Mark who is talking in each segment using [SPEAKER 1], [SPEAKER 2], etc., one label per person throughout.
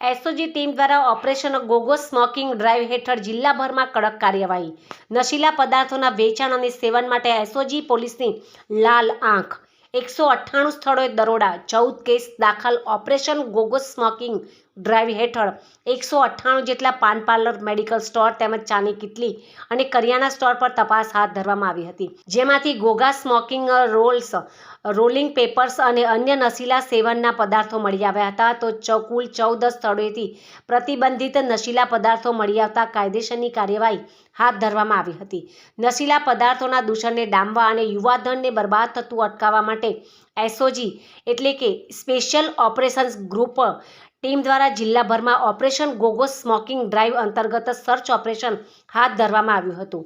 [SPEAKER 1] SOG team દ્વારા operation ગોગો smoking drive હેઠળ જિલ્લાભરમાં કડક કાર્યવાહી. નશીલા પદાર્થોના વેચાણ અને સેવન માટે એસઓજી પોલીસની લાલ આંખ. 198 સ્થળોએ દરોડા, 14 કેસ દાખલ. ઓપરેશન ગોગો સ્મોકિંગ ડ્રાઈવ હેઠળ 198 જેટલા પાન પાર્લર, મેડિકલ સ્ટોર તેમજ ચાની કિટલી અને કરિયાણા સ્ટોર પર તપાસ હાથ ધરવામાં આવી હતી, જેમાંથી Goga smoking Rolls, rolling papers અને અન્ય નશીલા સેવનના પદાર્થો મળી આવ્યા હતા. તો કુલ 14 સ્થળોએથી પ્રતિબંધિત નશીલા પદાર્થો મળી આવતા કાયદેસરની કાર્યવાહી હાથ ધરવામાં આવી હતી. નશીલા પદાર્થોના દૂષણને ડામવા અને યુવાધનને બરબાદ થતું અટકાવવા માટે એસઓજી એટલે કે સ્પેશિયલ ઓપરેશન્સ ગ્રુપ ટીમ દ્વારા જિલ્લાભરમાં ઓપરેશન ગોગો સ્મોકિંગ ડ્રાઈવ અંતર્ગત સર્ચ ઓપરેશન હાથ ધરવામાં આવ્યું હતું.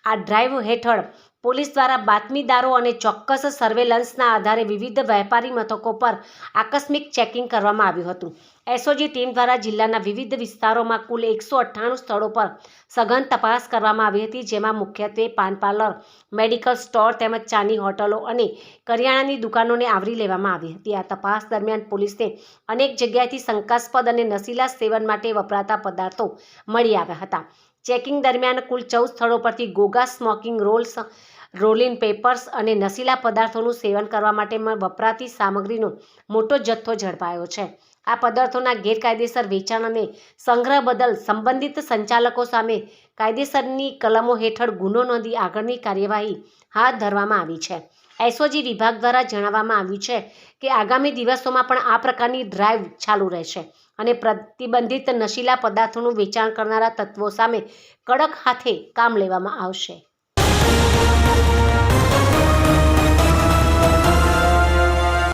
[SPEAKER 1] આ ડ્રાઈવ હેઠળ પોલીસ દ્વારા બાતમીદારો અને ચોક્કસ સર્વેલન્સના આધારે વિવિધ વેપારી મથકો પર આકસ્મિક ચેકિંગ કરવામાં આવ્યું હતું. એસઓજી ટીમ દ્વારા જિલ્લાના વિવિધ વિસ્તારોમાં કુલ 198 સ્થળો પર સઘન તપાસ કરવામાં આવી હતી, જેમાં મુખ્યત્વે પાન પાર્લર, મેડિકલ સ્ટોર તેમજ ચાની હોટલો અને કરિયાણાની દુકાનોને આવરી લેવામાં આવી હતી. આ તપાસ દરમિયાન પોલીસને અનેક જગ્યાએથી શંકાસ્પદ અને નશીલા સેવન માટે વપરાતા પદાર્થો મળી આવ્યા હતા. ચેકિંગ દરમિયાન કુલ 14 સ્થળો પરથી Goga smoking Rolls, rolling papers અને નશીલા પદાર્થોનું સેવન કરવા માટે વપરાતી સામગ્રીનો મોટો જથ્થો ઝડપાયો છે. આ પદાર્થોના ગેરકાયદેસર વેચાણ અને સંગ્રહ બદલ સંબંધિત સંચાલકો સામે કાયદેસરની કલમો હેઠળ ગુનો નોંધી આગળની કાર્યવાહી હાથ ધરવામાં આવી છે. એસઓજી વિભાગ દ્વારા જણાવવામાં આવ્યું છે કે આગામી દિવસોમાં પણ આ પ્રકારની ડ્રાઈવ ચાલુ રહેશે અને પ્રતિબંધિત નશીલા પદાર્થોનું વેચાણ કરનારા તત્વો સામે કડક હાથે કામ લેવામાં આવશે.